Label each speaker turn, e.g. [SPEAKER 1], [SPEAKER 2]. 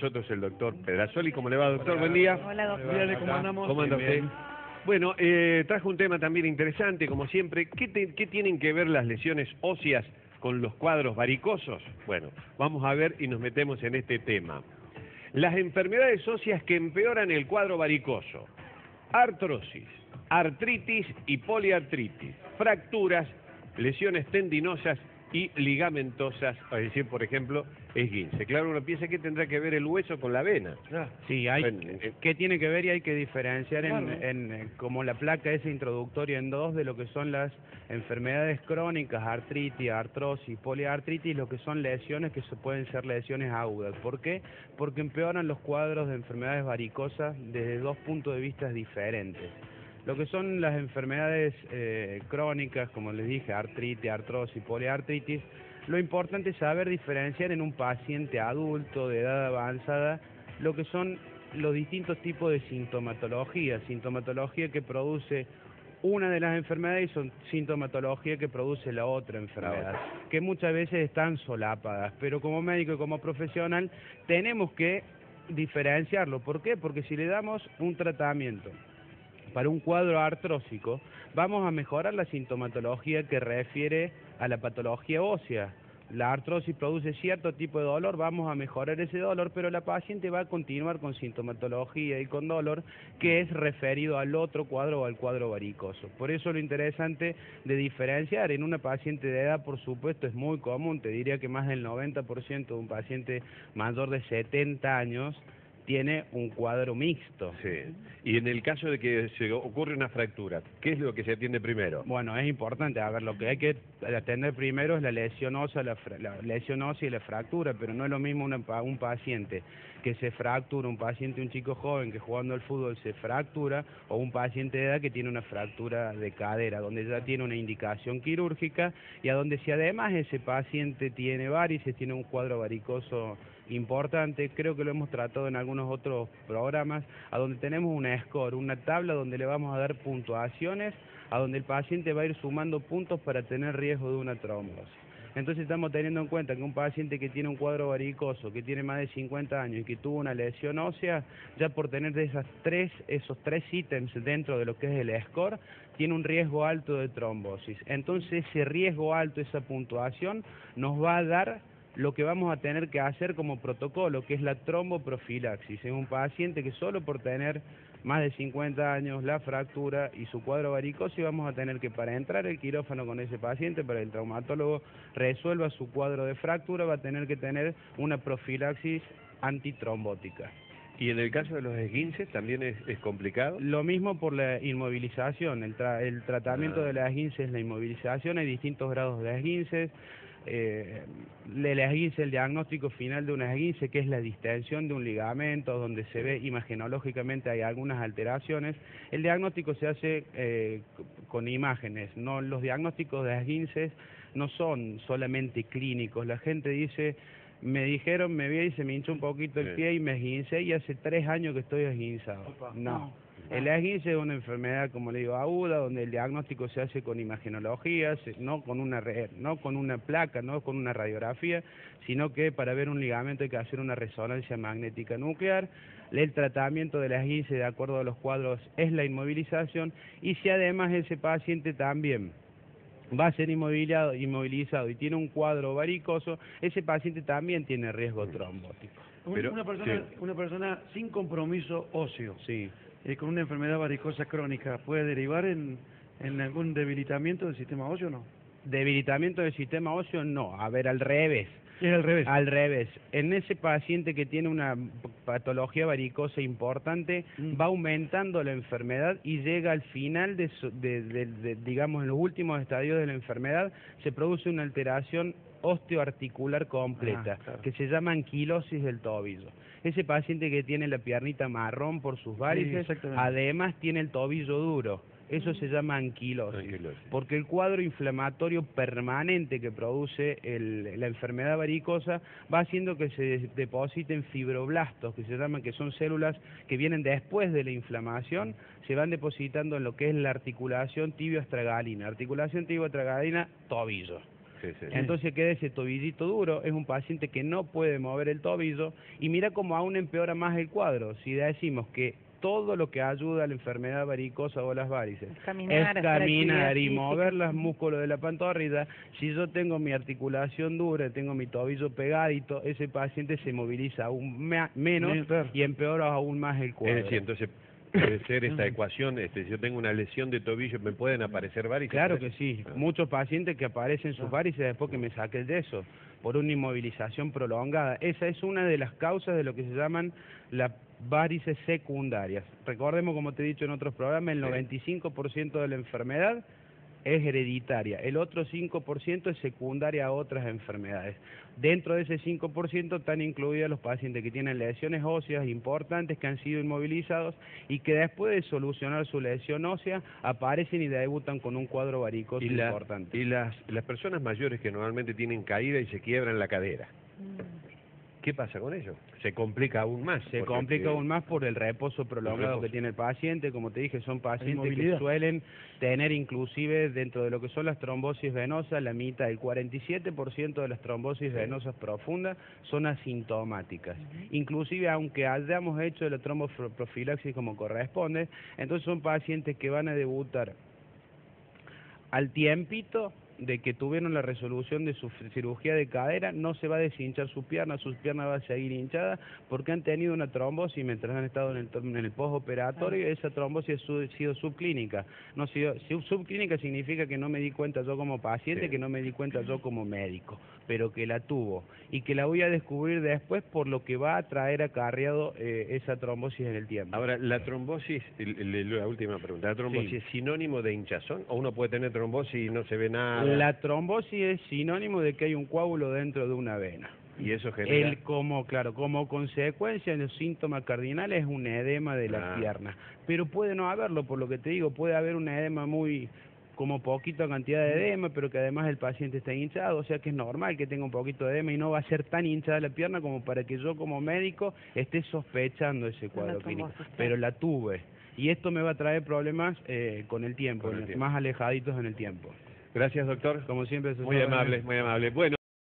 [SPEAKER 1] nosotros el doctor Pedrazzoli. ¿Cómo le va, doctor? Buen día.
[SPEAKER 2] Hola, doctor.
[SPEAKER 3] Dígale cómo andamos.
[SPEAKER 1] ¿Cómo anda
[SPEAKER 3] Bien,
[SPEAKER 1] usted?
[SPEAKER 3] bien.
[SPEAKER 1] Bueno, trajo un tema también interesante, como siempre. ¿Qué tienen que ver las lesiones óseas con los cuadros varicosos? Bueno, vamos a ver y nos metemos en este tema. Las enfermedades óseas que empeoran el cuadro varicoso: artrosis, artritis y poliartritis, fracturas, lesiones tendinosas y ligamentosas, es decir, por ejemplo, esguince. Claro, uno piensa que tendrá que ver el hueso con la vena.
[SPEAKER 3] Sí,
[SPEAKER 1] Bueno,
[SPEAKER 3] ¿qué tiene que ver? Y hay que diferenciar
[SPEAKER 1] claro.
[SPEAKER 3] como la placa esa introductoria en dos de lo que son las enfermedades crónicas, artritis, artrosis, poliartritis, lo que son lesiones que pueden ser lesiones agudas. ¿Por qué? Porque empeoran los cuadros de enfermedades varicosas desde dos puntos de vista diferentes. Lo que son las enfermedades crónicas, como les dije, artritis, artrosis, poliartritis, lo importante es saber diferenciar en un paciente adulto de edad avanzada lo que son los distintos tipos de sintomatología que produce una de las enfermedades y son sintomatología que produce la otra enfermedad, que muchas veces están solapadas, pero como médico y como profesional tenemos que diferenciarlo. ¿Por qué? Porque si le damos un tratamiento para un cuadro artrósico, vamos a mejorar la sintomatología que refiere a la patología ósea. La artrosis produce cierto tipo de dolor, vamos a mejorar ese dolor, pero la paciente va a continuar con sintomatología y con dolor que es referido al otro cuadro o al cuadro varicoso. Por eso lo interesante de diferenciar en una paciente de edad, por supuesto, es muy común, te diría que más del 90% de un paciente mayor de 70 años tiene un cuadro mixto.
[SPEAKER 1] Sí. Y en el caso de que se ocurre una fractura, ¿qué es lo que se atiende primero?
[SPEAKER 3] Bueno, es importante, a ver, lo que hay que atender primero es la lesión ósea, la lesión ósea y la fractura, pero no es lo mismo un paciente que se fractura, un chico joven que jugando al fútbol se fractura, o un paciente de edad que tiene una fractura de cadera, donde ya tiene una indicación quirúrgica, y a donde si además ese paciente tiene varices, tiene un cuadro varicoso importante, creo que lo hemos tratado en algunos otros programas, a donde tenemos una score, una tabla donde le vamos a dar puntuaciones, a donde el paciente va a ir sumando puntos para tener riesgo de una trombosis. Entonces estamos teniendo en cuenta que un paciente que tiene un cuadro varicoso, que tiene más de 50 años y que tuvo una lesión ósea, ya por tener esos tres ítems dentro de lo que es el score, tiene un riesgo alto de trombosis. Entonces ese riesgo alto, esa puntuación, nos va a dar lo que vamos a tener que hacer como protocolo, que es la tromboprofilaxis. Es un paciente que solo por tener más de 50 años, la fractura y su cuadro varicoso, vamos a tener que, para entrar al quirófano con ese paciente, para que el traumatólogo resuelva su cuadro de fractura, va a tener que tener una profilaxis antitrombótica.
[SPEAKER 1] ¿Y en el caso de los esguinces también es complicado?
[SPEAKER 3] Lo mismo por la inmovilización. El tratamiento de la esguince es la inmovilización, hay distintos grados de esguinces. El esguince, el diagnóstico final de una esguince, que es la distensión de un ligamento, donde se ve imagenológicamente hay algunas alteraciones. El diagnóstico se hace con imágenes, no, los diagnósticos de esguinces no son solamente clínicos. La gente dice, me dijeron, me vi y se me hinchó un poquito el pie y me esguincé y hace 3 años que estoy esguinzado. No. El esguince es una enfermedad, como le digo, aguda, donde el diagnóstico se hace con imagenología, no con una placa, no con una radiografía, sino que para ver un ligamento hay que hacer una resonancia magnética nuclear. El tratamiento de la esguince, de acuerdo a los cuadros, es la inmovilización, y si además ese paciente también va a ser inmovilizado y tiene un cuadro varicoso, ese paciente también tiene riesgo trombótico.
[SPEAKER 1] Pero,
[SPEAKER 2] una persona sin compromiso óseo,
[SPEAKER 3] Sí.
[SPEAKER 2] Con una enfermedad varicosa crónica, ¿puede derivar en algún debilitamiento del sistema óseo o no?
[SPEAKER 3] Debilitamiento del sistema óseo, no. A ver, al revés.
[SPEAKER 2] Es al revés.
[SPEAKER 3] Al revés. En ese paciente que tiene una patología varicosa importante, va aumentando la enfermedad y llega al final digamos, en los últimos estadios de la enfermedad, se produce una alteración osteoarticular completa,
[SPEAKER 2] claro,
[SPEAKER 3] que se llama anquilosis del tobillo. Ese paciente que tiene la piernita marrón por sus varices, además tiene el tobillo duro. Eso se llama anquilosis, porque el cuadro inflamatorio permanente que produce la enfermedad varicosa va haciendo que se depositen fibroblastos, que son células que vienen después de la inflamación, se van depositando en lo que es la articulación tibio-astragalina. Articulación tibio-astragalina, tobillo.
[SPEAKER 1] Sí, sí.
[SPEAKER 3] Entonces queda ese tobillito duro, es un paciente que no puede mover el tobillo y mira cómo aún empeora más el cuadro. Si decimos que todo lo que ayuda a la enfermedad varicosa o las varices es
[SPEAKER 4] caminar
[SPEAKER 3] y mover los músculos de la pantorrilla, si yo tengo mi articulación dura, tengo mi tobillo pegadito, ese paciente se moviliza aún menos
[SPEAKER 2] Claro.
[SPEAKER 3] y empeora aún más el cuadro.
[SPEAKER 1] Es decir, entonces puede ser esta ecuación, si yo tengo una lesión de tobillo, ¿me pueden aparecer varices?
[SPEAKER 3] Claro que sí,
[SPEAKER 1] Ah.
[SPEAKER 3] muchos pacientes que aparecen sus varices después que me saque el yeso, por una inmovilización prolongada. Esa es una de las causas de lo que se llaman las varices secundarias. Recordemos, como te he dicho en otros programas, el 95% de la enfermedad es hereditaria, el otro 5% es secundaria a otras enfermedades. Dentro de ese 5% están incluidos los pacientes que tienen lesiones óseas importantes, que han sido inmovilizados y que después de solucionar su lesión ósea aparecen y debutan con un cuadro varicoso importante.
[SPEAKER 1] Y las personas mayores que normalmente tienen caída y se quiebran la cadera, ¿qué pasa con ellos? Se complica aún más.
[SPEAKER 3] Se complica aún más por el reposo prolongado que tiene el paciente. Como te dije, son pacientes que suelen tener inclusive dentro de lo que son las trombosis venosas, la mitad, el 47% de las trombosis venosas profundas son asintomáticas. Inclusive aunque hayamos hecho la tromboprofilaxis como corresponde, entonces son pacientes que van a debutar al tiempito de que tuvieron la resolución de su cirugía de cadera, no se va a deshinchar su pierna va a seguir hinchada porque han tenido una trombosis mientras han estado en el postoperatorio. Esa trombosis ha sido subclínica. No ha sido, subclínica significa que no me di cuenta yo como paciente, que no me di cuenta yo como médico, pero que la tuvo y que la voy a descubrir después por lo que va a traer acarreado esa trombosis en el tiempo.
[SPEAKER 1] Ahora, la trombosis, la última pregunta, ¿la trombosis es sinónimo de hinchazón o uno puede tener trombosis y no se ve nada?
[SPEAKER 3] La trombosis es sinónimo de que hay un coágulo dentro de una vena.
[SPEAKER 1] Y eso genera...
[SPEAKER 3] Como consecuencia, los síntomas cardinales es un edema de las piernas. Pero puede no haberlo, por lo que te digo, puede haber un edema como poquita cantidad de edema, pero que además el paciente está hinchado, o sea que es normal que tenga un poquito de edema y no va a ser tan hinchada la pierna como para que yo como médico esté sospechando ese cuadro clínico. Pero la tuve. Y esto me va a traer problemas con el tiempo, más alejaditos en el tiempo.
[SPEAKER 1] Gracias, doctor.
[SPEAKER 3] Como siempre,
[SPEAKER 1] muy amable, muy amable. Bueno.